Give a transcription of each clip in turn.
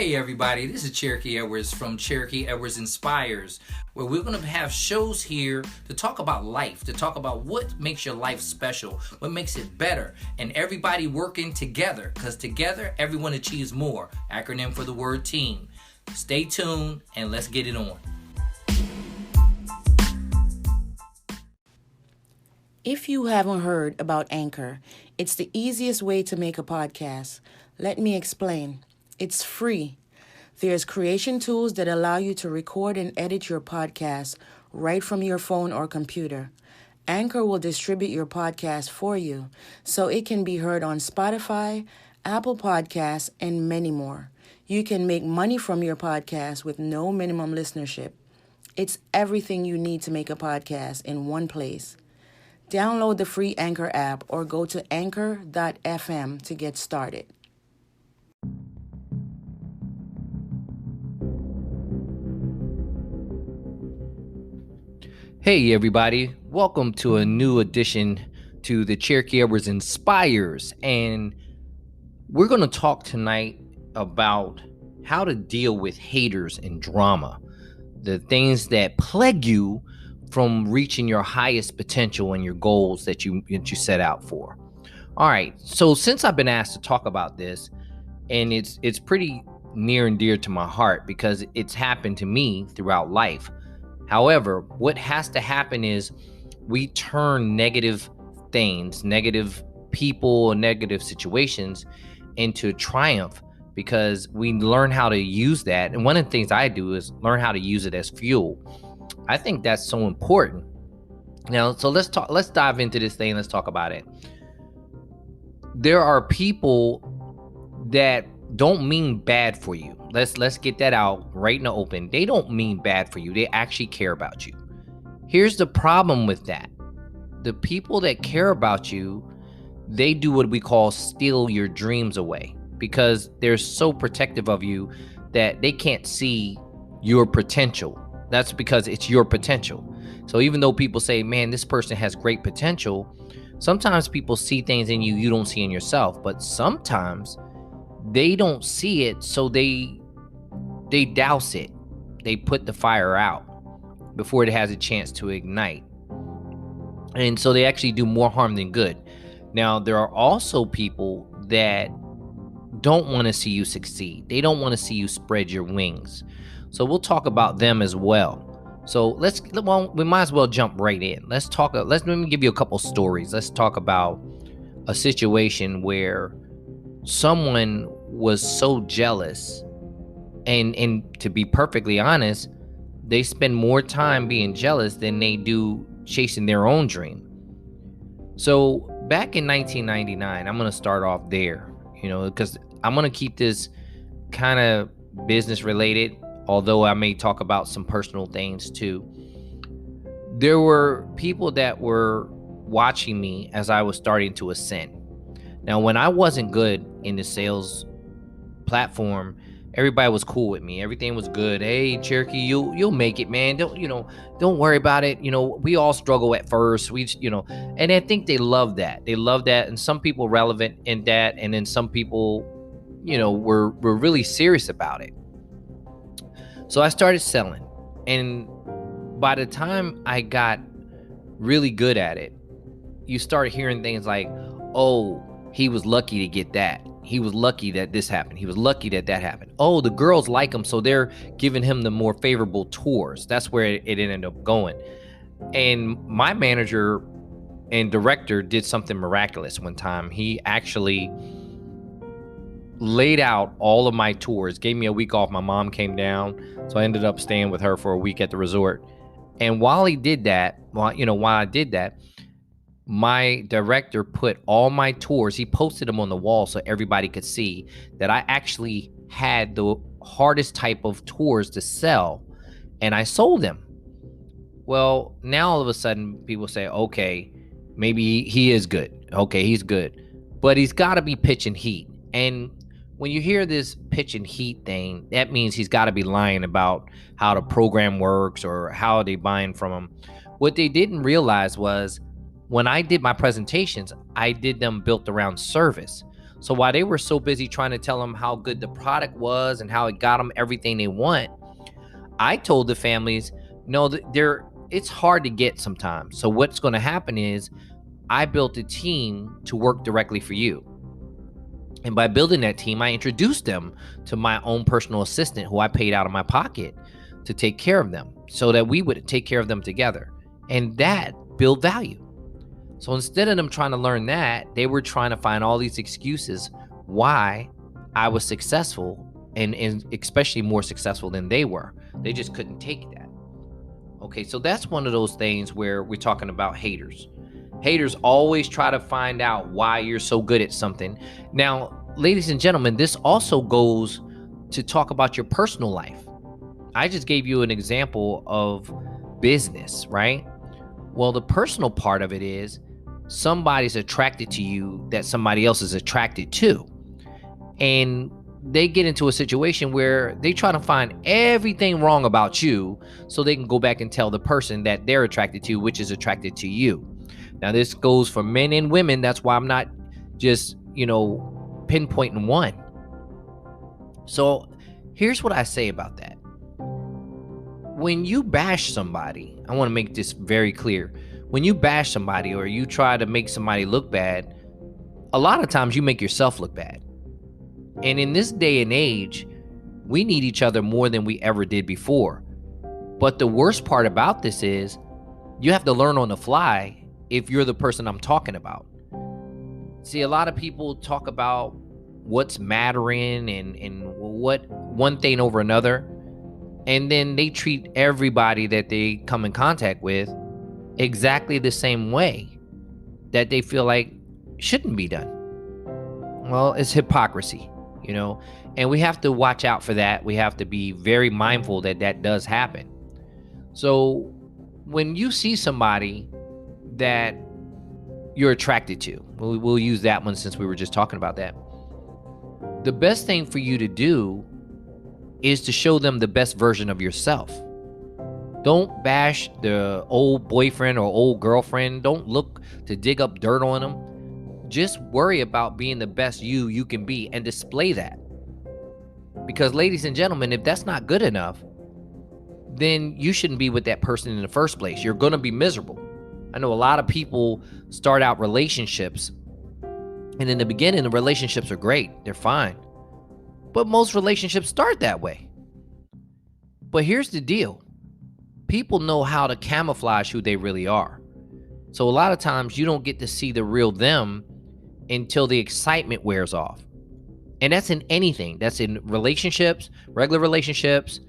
Hey everybody, this is Cherokee Edwards from Cherokee Edwards Inspires, where we're going to have shows here to talk about life, to talk about what makes your life special, what makes it better, and everybody working together, because together everyone achieves more. Acronym for the word team. Stay tuned and let's get it on. If you haven't heard about Anchor, it's the easiest way to make a podcast. Let me explain. It's free. There's creation tools that allow you to record and edit your podcast right from your phone or computer. Anchor will distribute your podcast for you so it can be heard on Spotify, Apple Podcasts, and many more. You can make money from your podcast with no minimum listenership. It's everything you need to make a podcast in one place. Download the free Anchor app or go to anchor.fm to get started. Hey everybody, welcome to a new edition to the Cherokee Edwards Inspires, and we're going to talk tonight about how to deal with haters and drama, the things that plague you from reaching your highest potential and your goals that you set out for. All right, so since I've been asked to talk about this, and it's pretty near and dear to my heart because it's happened to me throughout life. However, what has to happen is we turn negative things, negative people, negative situations into triumph because we learn how to use that. And one of the things I do is learn how to use it as fuel. I think that's so important. Now, so let's dive into this thing. Let's talk about it. There are people that don't mean bad for you. Let's get that out right in the open. They don't mean bad for you. They actually care about you. Here's the problem with that. The people that care about you, they do what we call steal your dreams away because they're so protective of you that they can't see your potential. That's because it's your potential. So even though people say, man, this person has great potential, sometimes people see things in you you don't see in yourself. But sometimes they don't see it, so they douse it. They put the fire out before it has a chance to ignite. And so they actually do more harm than good. Now, there are also people that don't want to see you succeed. They don't want to see you spread your wings. So we'll talk about them as well. So we might as well jump right in. Let me give you a couple stories. Let's talk about a situation where someone was so jealous, and to be perfectly honest, they spend more time being jealous than they do chasing their own dream. So back in 1999, I'm going to start off there, because I'm going to keep this kind of business related, although I may talk about some personal things too. There were people that were watching me as I was starting to ascend. Now, when I wasn't good in the sales platform, everybody was cool with me. Everything was good. Hey, Cherokee, you'll make it, man. Don't worry about it. We all struggle at first. And I think they love that. They love that. And some people relevant in that. And then some people, were really serious about it. So I started selling. And by the time I got really good at it, you start hearing things like, oh, he was lucky to get that. He was lucky that this happened. He was lucky that happened. Oh, the girls like him, so they're giving him the more favorable tours. That's where it ended up going. And my manager and director did something miraculous one time. He actually laid out all of my tours, gave me a week off. My mom came down, so I ended up staying with her for a week at the resort. And while I did that, my director put all my tours, he posted them on the wall so everybody could see that I actually had the hardest type of tours to sell, and I sold them. Well, now all of a sudden people say, okay, maybe he is good. Okay, he's good, but he's got to be pitching heat. And when you hear this pitch and heat thing, that means he's got to be lying about how the program works or how they buying from him. What they didn't realize was when I did my presentations, I did them built around service. So while they were so busy trying to tell them how good the product was and how it got them everything they want, I told the families, no, it's hard to get sometimes. So what's going to happen is I built a team to work directly for you. And by building that team, I introduced them to my own personal assistant who I paid out of my pocket to take care of them so that we would take care of them together. And that built value. So instead of them trying to learn that, they were trying to find all these excuses why I was successful and especially more successful than they were. They just couldn't take that. Okay, so that's one of those things where we're talking about haters. Haters always try to find out why you're so good at something. Now, ladies and gentlemen, this also goes to talk about your personal life. I just gave you an example of business, right? Well, the personal part of it is somebody's attracted to you that somebody else is attracted to. And they get into a situation where they try to find everything wrong about you so they can go back and tell the person that they're attracted to, which is attracted to you. Now, this goes for men and women. That's why I'm not just, pinpointing one. So here's what I say about that. When you bash somebody, I want to make this very clear. When you bash somebody or you try to make somebody look bad, a lot of times you make yourself look bad. And in this day and age, we need each other more than we ever did before. But the worst part about this is you have to learn on the fly if you're the person I'm talking about. See, a lot of people talk about what's mattering and what one thing over another, and then they treat everybody that they come in contact with exactly the same way that they feel like shouldn't be done. Well, it's hypocrisy, and we have to watch out for that. We have to be very mindful that that does happen. So when you see somebody that you're attracted to, we'll use that one since we were just talking about that. The best thing for you to do is to show them the best version of yourself. Don't bash the old boyfriend or old girlfriend. Don't look to dig up dirt on them. Just worry about being the best you can be and display that. Because ladies and gentlemen, if that's not good enough, then you shouldn't be with that person in the first place. You're going to be miserable. I know a lot of people start out relationships, and in the beginning, the relationships are great. They're fine. But most relationships start that way. But here's the deal. People know how to camouflage who they really are. So a lot of times you don't get to see the real them until the excitement wears off. And that's in anything. That's in relationships, regular relationships,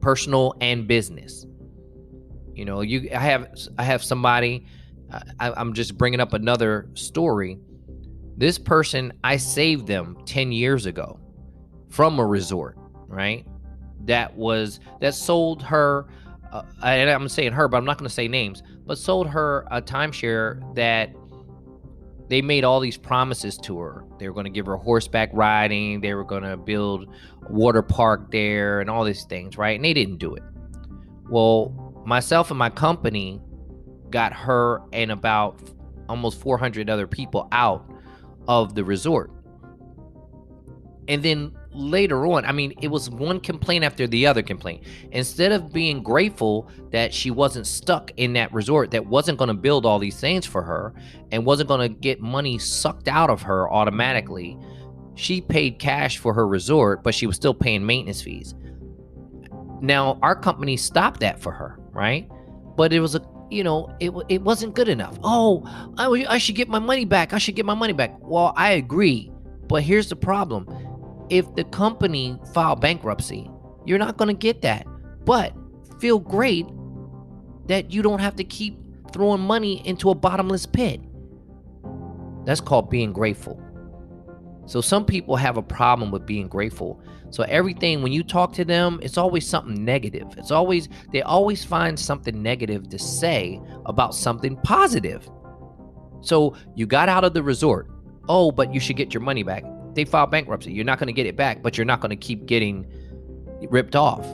personal and business. I have somebody, I'm just bringing up another story. This person, I saved them 10 years ago from a resort, right? That sold her, and I'm saying her, but I'm not going to say names, but sold her a timeshare that they made all these promises to her. They were going to give her horseback riding. They were going to build a water park there and all these things, right? And they didn't do it. Well, myself and my company got her and about almost 400 other people out of the resort. And then later on, it was one complaint after the other complaint. Instead of being grateful that she wasn't stuck in that resort, that wasn't going to build all these things for her and wasn't going to get money sucked out of her automatically, she paid cash for her resort, but she was still paying maintenance fees. Now, our company stopped that for her, right? But it was it wasn't good enough. Oh, I should get my money back. Well, I agree. But here's the problem. If the company filed bankruptcy, you're not going to get that. But feel great that you don't have to keep throwing money into a bottomless pit. That's called being grateful. So some people have a problem with being grateful. So everything, when you talk to them, it's always something negative. They always find something negative to say about something positive. So you got out of the resort. Oh, but you should get your money back. They filed bankruptcy. You're not going to get it back, but you're not going to keep getting ripped off.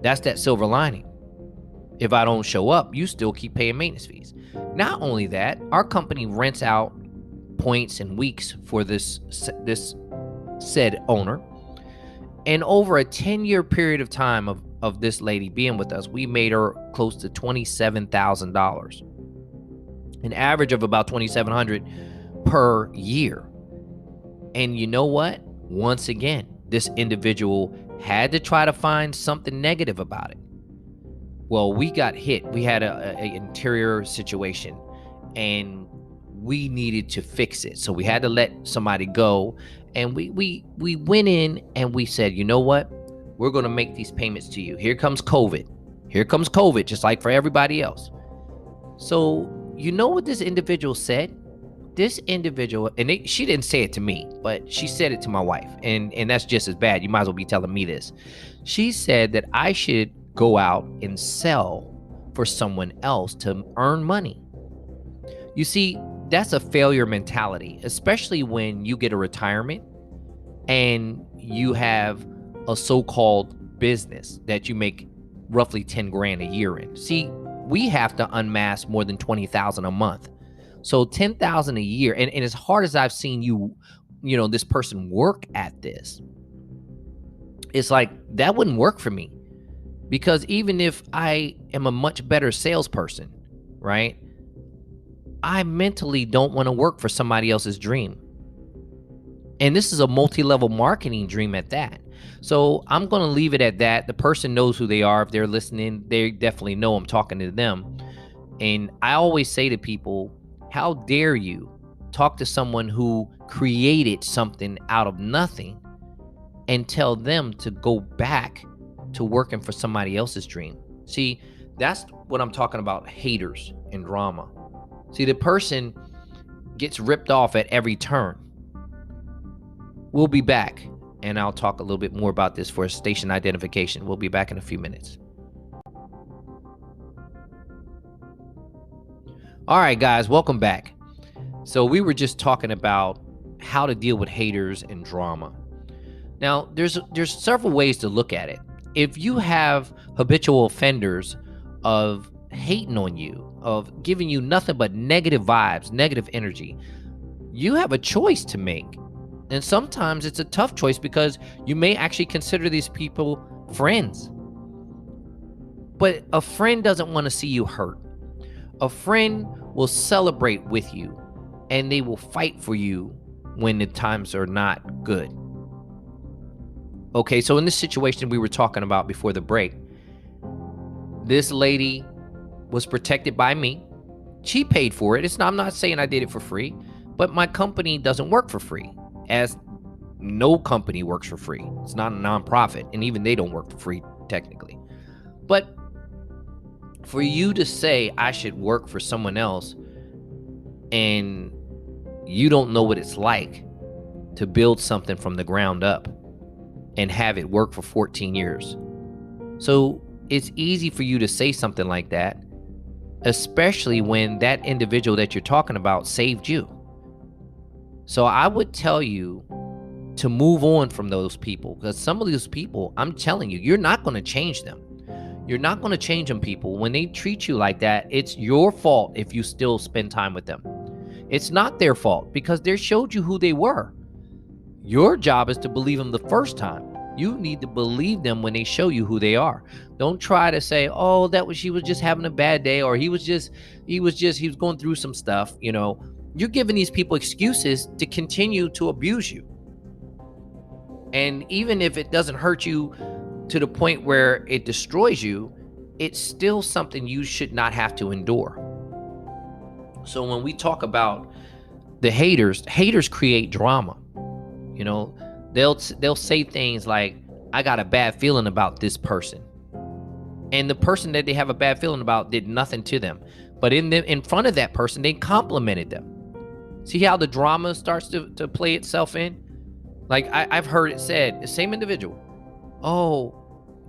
That's that silver lining. If I don't show up, you still keep paying maintenance fees. Not only that, our company rents out points and weeks for this said owner. And over a 10-year period of time of this lady being with us, we made her close to $27,000, an average of about $2,700 per year. And you know what? Once again, this individual had to try to find something negative about it. Well, we got hit. We had an interior situation, and we needed to fix it. So we had to let somebody go. And we went in and we said, you know what? We're going to make these payments to you. Here comes COVID. Here comes COVID, just like for everybody else. So you know what this individual said? This individual, and she didn't say it to me, but she said it to my wife. And that's just as bad. You might as well be telling me this. She said that I should go out and sell for someone else to earn money. You see, that's a failure mentality, especially when you get a retirement and you have a so-called business that you make roughly 10 grand a year in. See, we have to unmask more than 20,000 a month. So 10,000 a year. And as hard as I've seen this person work at this, it's like that wouldn't work for me, because even if I am a much better salesperson, right? I mentally don't want to work for somebody else's dream. And this is a multi-level marketing dream at that. So I'm going to leave it at that. The person knows who they are. If they're listening, they definitely know I'm talking to them. And I always say to people, how dare you talk to someone who created something out of nothing and tell them to go back to working for somebody else's dream? See, that's what I'm talking about, haters and drama. See, the person gets ripped off at every turn. We'll be back, and I'll talk a little bit more about this for station identification. We'll be back in a few minutes. All right, guys, welcome back. So we were just talking about how to deal with haters and drama. Now, there's several ways to look at it. If you have habitual offenders of hating on you, of giving you nothing but negative vibes, negative energy, you have a choice to make. And sometimes it's a tough choice, because you may actually consider these people friends. But a friend doesn't want to see you hurt. A friend will celebrate with you, and they will fight for you when the times are not good. Okay, so in this situation we were talking about before the break, this lady was protected by me. She paid for it. I'm not saying I did it for free, but my company doesn't work for free, as no company works for free. It's not a nonprofit, and even they don't work for free technically. But for you to say I should work for someone else, and you don't know what it's like to build something from the ground up and have it work for 14 years. So it's easy for you to say something like that, especially when that individual that you're talking about saved you. So I would tell you to move on from those people, because some of those people, I'm telling you, you're not going to change them. You're not going to change them, people. When they treat you like that, it's your fault if you still spend time with them. It's not their fault, because they showed you who they were. Your job is to believe them the first time. You need to believe them when they show you who they are. Don't try to say, oh, she was just having a bad day, or he was going through some stuff. You're giving these people excuses to continue to abuse you. And even if it doesn't hurt you to the point where it destroys you, it's still something you should not have to endure. So when we talk about the haters create drama. They'll say things like, I got a bad feeling about this person. And the person that they have a bad feeling about did nothing to them. But in front of that person, they complimented them. See how the drama starts to play itself in? Like I've heard it said, the same individual, oh,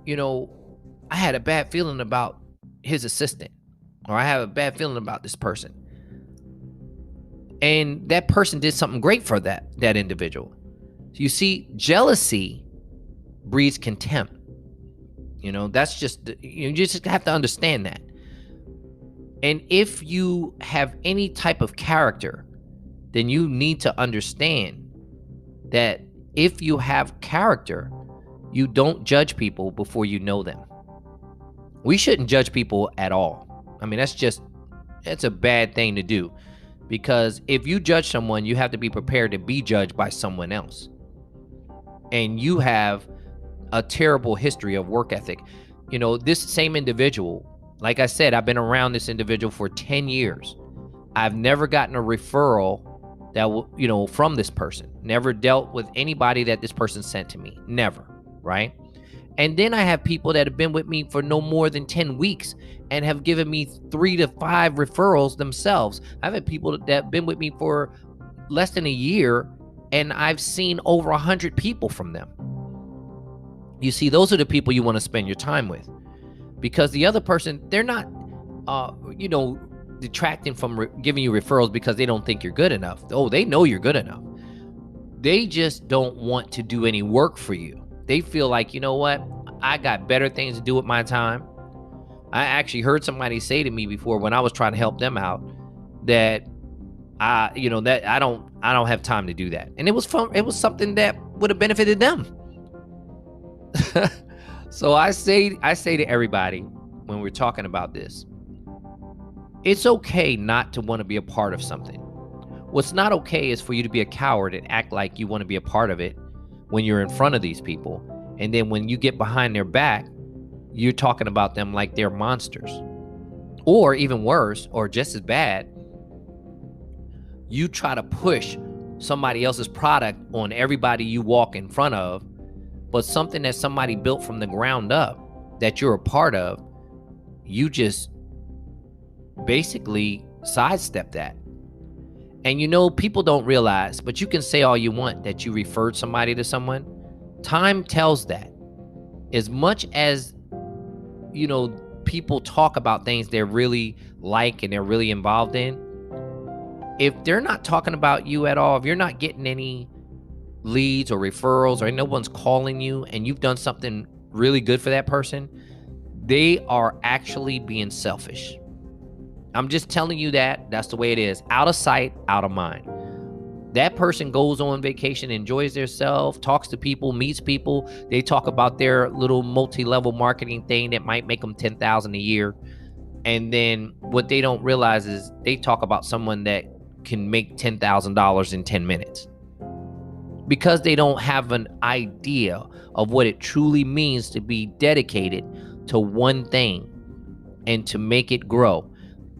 I had a bad feeling about his assistant, or I have a bad feeling about this person. And that person did something great for that individual. So you see, jealousy breeds contempt. That's you just have to understand that. And if you have any type of character then you need to understand that if you have character, you don't judge people before you know them. We shouldn't judge people at all. I mean, it's a bad thing to do, because if you judge someone, you have to be prepared to be judged by someone else. And you have a terrible history of work ethic. This same individual, like I said, I've been around this individual for 10 years. I've never gotten a referral that from this person. Never dealt with anybody that this person sent to me. Never, right? And then I have people that have been with me for no more than 10 weeks and have given me 3 to 5 referrals themselves. I've had people that have been with me for less than a year, and I've seen over 100 people from them. You see, those are the people you want to spend your time with, because the other person, they're not, detracting from giving you referrals because they don't think you're good enough. Oh, they know you're good enough. They just don't want to do any work for you. They feel like, you know what? I got better things to do with my time. I actually heard somebody say to me before, when I was trying to help them out, that I don't have time to do that. And it was something that would have benefited them. So I say to everybody when we're talking about this, it's okay not to want to be a part of something. What's not okay is for you to be a coward and act like you want to be a part of it when you're in front of these people. And then when you get behind their back, you're talking about them like they're monsters. Or even worse, or just as bad, you try to push somebody else's product on everybody you walk in front of, but something that somebody built from the ground up that you're a part of, you just basically sidestep that. And people don't realize, but you can say all you want that you referred somebody to someone. Time tells that. As much as, people talk about things they're really like and they're really involved in, if they're not talking about you at all, if you're not getting any leads or referrals, or no one's calling you and you've done something really good for that person, they are actually being selfish. I'm just telling you that's the way it is. Out of sight, out of mind. That person goes on vacation, enjoys themselves, talks to people, meets people. They talk about their little multi-level marketing thing that might make them $10,000 a year. And then what they don't realize is they talk about someone that can make $10,000 in 10 minutes. Because they don't have an idea of what it truly means to be dedicated to one thing and to make it grow.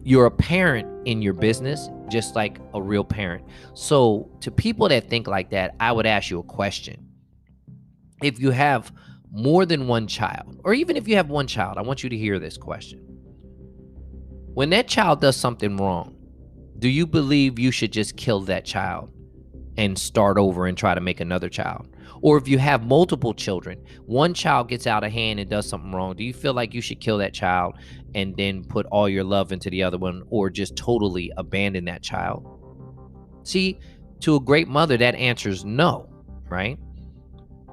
You're a parent in your business, just like a real parent. So to people that think like that, I would ask you a question. If you have more than one child, or even if you have one child, I want you to hear this question. When that child does something wrong, do you believe you should just kill that child and start over and try to make another child? Or if you have multiple children, one child gets out of hand and does something wrong, do you feel like you should kill that child and then put all your love into the other one, or just totally abandon that child? See, to a great mother, that answer is no, right?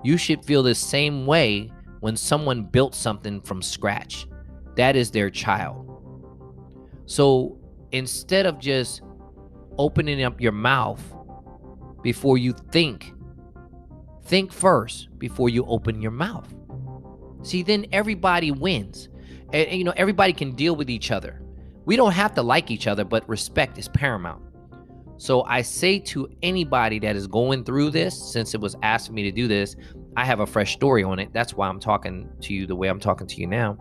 You should feel the same way when someone built something from scratch. That is their child. So instead of just opening up your mouth before you think first before you open your mouth. See, then everybody wins. And everybody can deal with each other. We don't have to like each other, but respect is paramount. So I say to anybody that is going through this, since it was asked of me to do this, I have a fresh story on it. That's why I'm talking to you the way I'm talking to you now.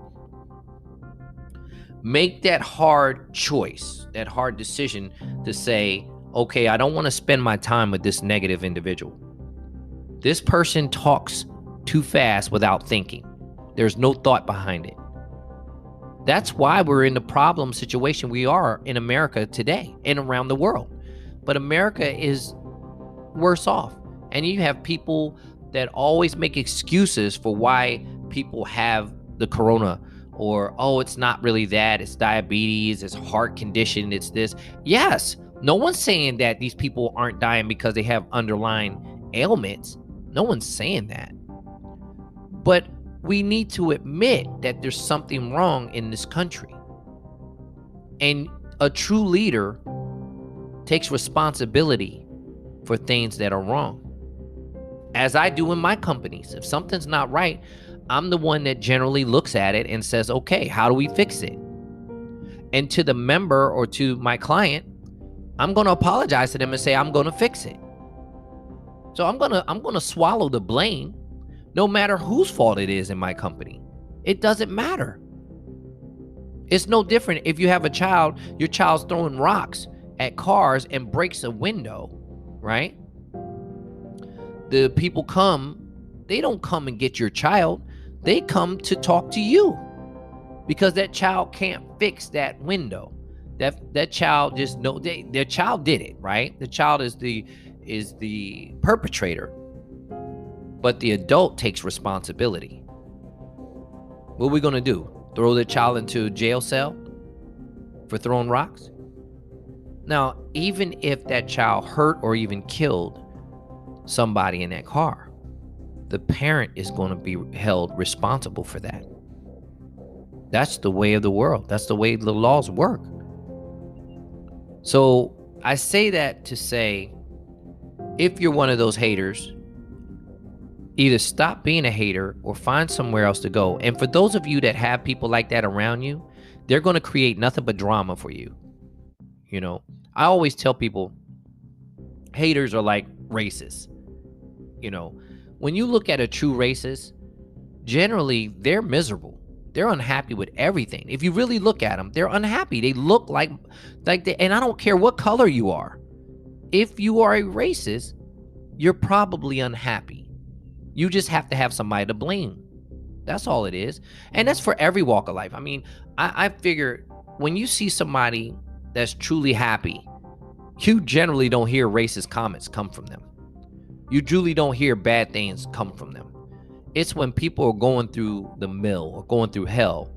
Make that hard choice, that hard decision to say, okay, I don't want to spend my time with this negative individual. This person talks too fast without thinking. There's no thought behind it. That's why we're in the problem situation we are in America today and around the world. But America is worse off. And you have people that always make excuses for why people have the corona, or, oh, it's not really that, it's diabetes, it's heart condition, it's this. Yes, no one's saying that these people aren't dying because they have underlying ailments. No one's saying that. But we need to admit that there's something wrong in this country. And a true leader takes responsibility for things that are wrong. As I do in my companies. If something's not right, I'm the one that generally looks at it and says, okay, how do we fix it? And to the member or to my client, I'm going to apologize to them and say, I'm going to fix it. So I'm going to swallow the blame no matter whose fault it is in my company. It doesn't matter. It's no different if you have a child, your child's throwing rocks at cars and breaks a window, right? The people come, they don't come and get your child. They come to talk to you because that child can't fix that window. That child just know their child did it, right? The child is the perpetrator, but the adult takes responsibility. What are we gonna do? Throw the child into a jail cell for throwing rocks? Now, even if that child hurt or even killed somebody in that car, the parent is going to be held responsible for that. That's the way of the world. That's the way the laws work. So I say that to say, if you're one of those haters, either stop being a hater or find somewhere else to go. And for those of you that have people like that around you, they're going to create nothing but drama for you. You know, I always tell people haters are like racists. You know, when you look at a true racist, generally they're miserable. They're unhappy with everything. If you really look at them, they're unhappy. They look like they, and I don't care what color you are. If you are a racist, you're probably unhappy. You just have to have somebody to blame. That's all it is. And that's for every walk of life. I mean, I figure when you see somebody that's truly happy, you generally don't hear racist comments come from them. You truly don't hear bad things come from them. It's when people are going through the mill or going through hell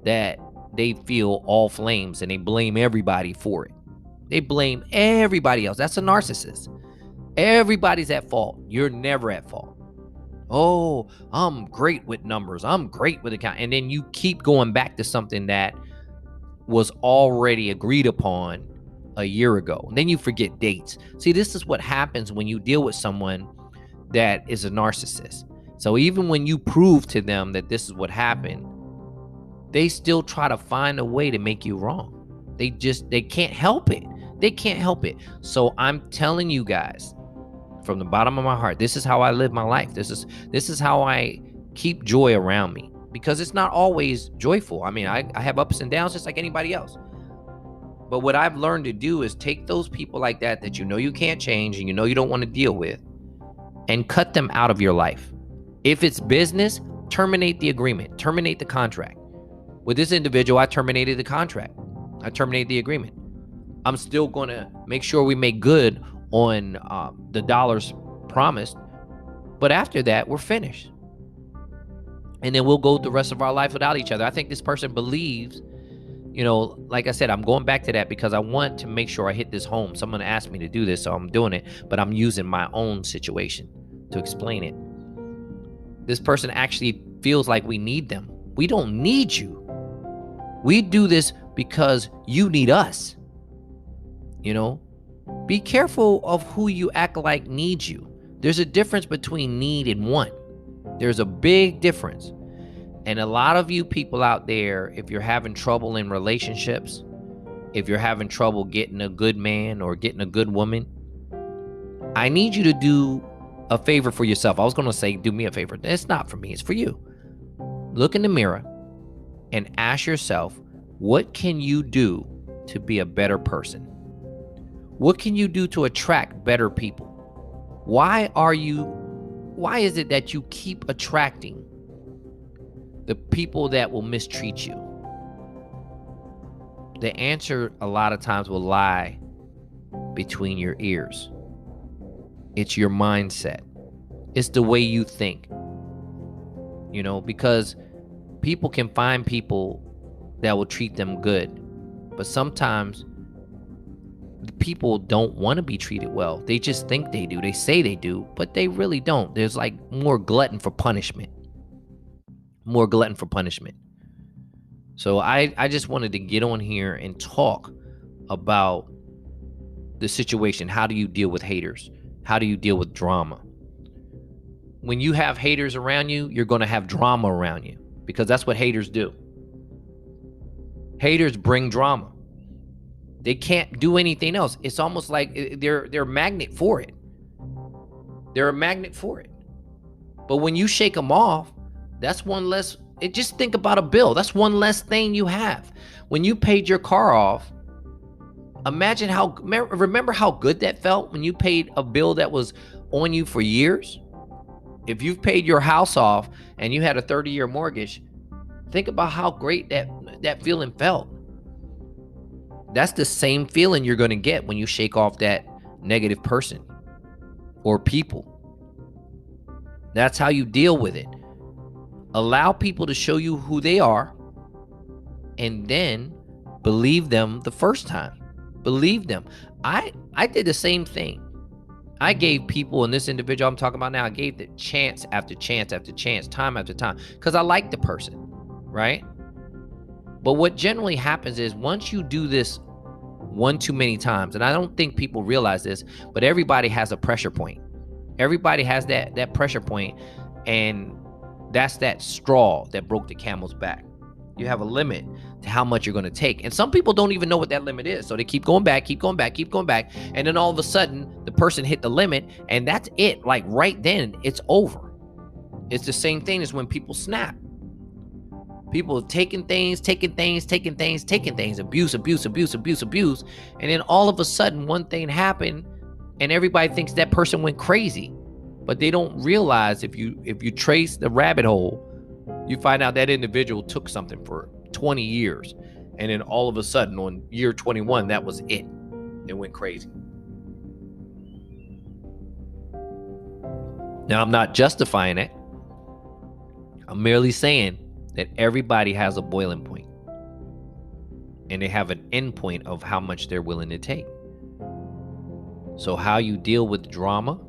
that they feel all flames and they blame everybody for it. They blame everybody else. That's a narcissist. Everybody's at fault. You're never at fault. Oh, I'm great with numbers. I'm great with account. And then you keep going back to something that was already agreed upon a year ago. And then you forget dates. See, this is what happens when you deal with someone that is a narcissist. So even when you prove to them that this is what happened, they still try to find a way to make you wrong. They can't help it. They can't help it. So I'm telling you guys from the bottom of my heart, this is how I live my life. This is how I keep joy around me, because it's not always joyful. I mean, I have ups and downs just like anybody else. But what I've learned to do is take those people like that you know you can't change and you know you don't want to deal with, and cut them out of your life. If it's business, terminate the agreement, terminate the contract. With this individual, I terminated the contract. I terminated the agreement. I'm still going to make sure we make good on the dollars promised. But after that, we're finished. And then we'll go the rest of our life without each other. I think this person believes, you know, like I said, I'm going back to that because I want to make sure I hit this home. Someone asked me to do this, so I'm doing it. But I'm using my own situation to explain it. This person actually feels like we need them. We don't need you. We do this because you need us. You know, be careful of who you act like needs you. There's a difference between need and want. There's a big difference. And a lot of you people out there, if you're having trouble in relationships, if you're having trouble getting a good man or getting a good woman, I need you to do a favor for yourself. I was going to say, do me a favor. It's not for me. It's for you. Look in the mirror and ask yourself, what can you do to be a better person? What can you do to attract better people? Why is it that you keep attracting the people that will mistreat you? The answer a lot of times will lie between your ears. It's your mindset. It's the way you think. You know, because people can find people that will treat them good, but sometimes people don't want to be treated well. They just think they do. They say they do, but they really don't. There's like more glutton for punishment. More glutton for punishment. So I just wanted to get on here and talk about the situation. How do you deal with haters? How do you deal with drama? When you have haters around you, you're going to have drama around you, because that's what haters do. Haters bring drama. They can't do anything else. It's almost like they're a magnet for it. They're a magnet for it. But when you shake them off, that's one less. Just think about a bill. That's one less thing you have. When you paid your car off, remember how good that felt when you paid a bill that was on you for years? If you've paid your house off and you had a 30-year mortgage, think about how great that feeling felt. That's the same feeling you're going to get when you shake off that negative person or people. That's how you deal with it. Allow people to show you who they are, and then believe them the first time. Believe them. I did the same thing. I gave people, and this individual I'm talking about now, I gave the chance after chance after chance, time after time, because I liked the person, right? But what generally happens is once you do this one too many times, and I don't think people realize this, but everybody has a pressure point. Everybody has that pressure point, and that's that straw that broke the camel's back. You have a limit to how much you're going to take. And some people don't even know what that limit is. So they keep going back, keep going back, keep going back. And then all of a sudden, the person hit the limit, and that's it. Like right then, it's over. It's the same thing as when people snap. People taking things, abuse. And then all of a sudden, one thing happened, and everybody thinks that person went crazy. But they don't realize if you trace the rabbit hole, you find out that individual took something for 20 years. And then all of a sudden on year 21, that was it. It went crazy. Now, I'm not justifying it. I'm merely saying that everybody has a boiling point. And they have an end point of how much they're willing to take. So how you deal with drama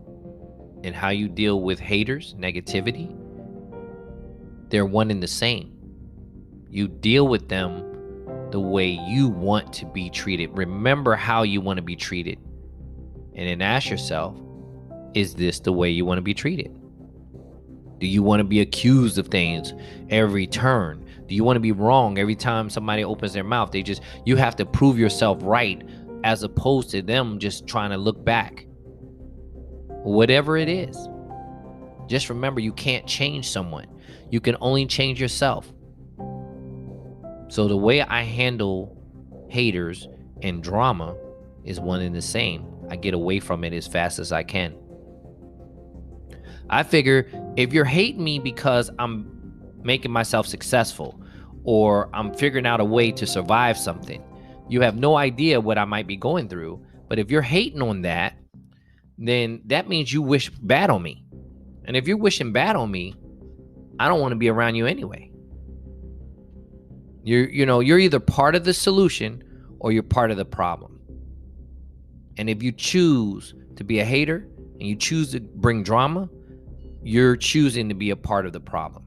and how you deal with haters, negativity, they're one and the same. You deal with them the way you want to be treated. Remember how you want to be treated. And then ask yourself, is this the way you want to be treated? Do you want to be accused of things every turn? Do you want to be wrong every time somebody opens their mouth? You have to prove yourself right, as opposed to them just trying to look back. Whatever it is, just remember, you can't change someone. You can only change yourself. So the way I handle haters and drama is one and the same. I get away from it as fast as I can. I figure if you're hating me because I'm making myself successful, or I'm figuring out a way to survive something, you have no idea what I might be going through. But if you're hating on that, then that means you wish bad on me. And if you're wishing bad on me, I don't want to be around you anyway. You're either part of the solution or you're part of the problem. And if you choose to be a hater and you choose to bring drama, you're choosing to be a part of the problem.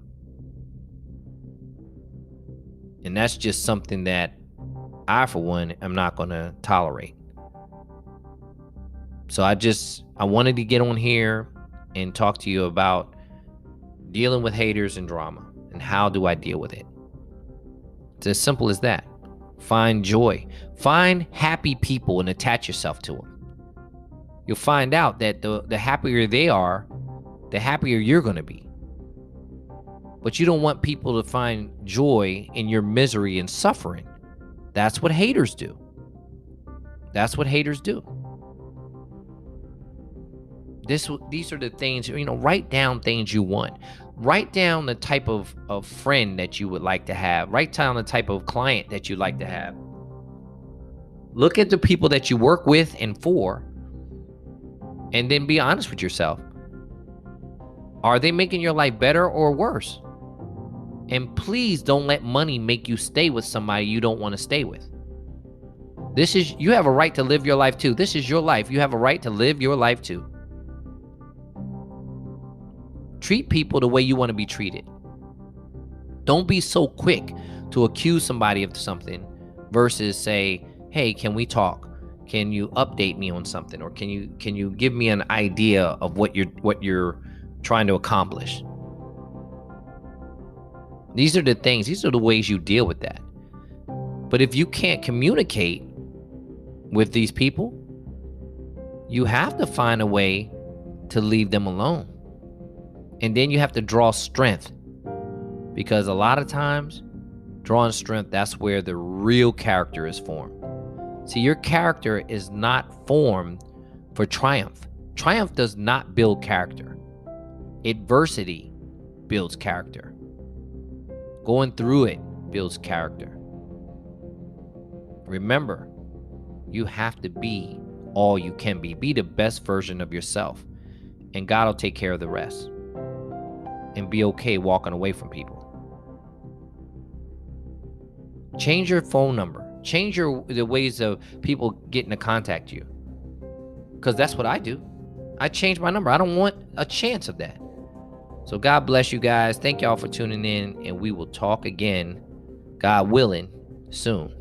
And that's just something that I, for one, am not going to tolerate. So I wanted to get on here and talk to you about dealing with haters and drama, and how do I deal with it. It's as simple as that. Find joy. Find happy people and attach yourself to them. You'll find out that the happier they are, the happier you're going to be. But you don't want people to find joy in your misery and suffering. That's what haters do. That's what haters do. These are the things, write down things you want. Write down the type of friend that you would like to have. Write down the type of client that you'd like to have. Look at the people that you work with and for, and then be honest with yourself. Are they making your life better or worse? And please don't let money make you stay with somebody you don't want to stay with. You have a right to live your life too. This is your life. You have a right to live your life too. Treat people the way you want to be treated. Don't be so quick to accuse somebody of something versus say, hey, can we talk? Can you update me on something, or can you give me an idea of what you're trying to accomplish? These are the things, these are the ways you deal with that. But if you can't communicate with these people, you have to find a way to leave them alone. And then you have to draw strength, because a lot of times drawing strength, that's where the real character is formed. See, your character is not formed for triumph. Triumph does not build character. Adversity builds character. Going through it builds character. Remember, you have to be all you can be. Be the best version of yourself, and God will take care of the rest. And be okay walking away from people. Change your phone number. Change the ways of people getting to contact you. Because that's what I do. I change my number. I don't want a chance of that. So God bless you guys. Thank y'all for tuning in, and we will talk again, God willing, soon.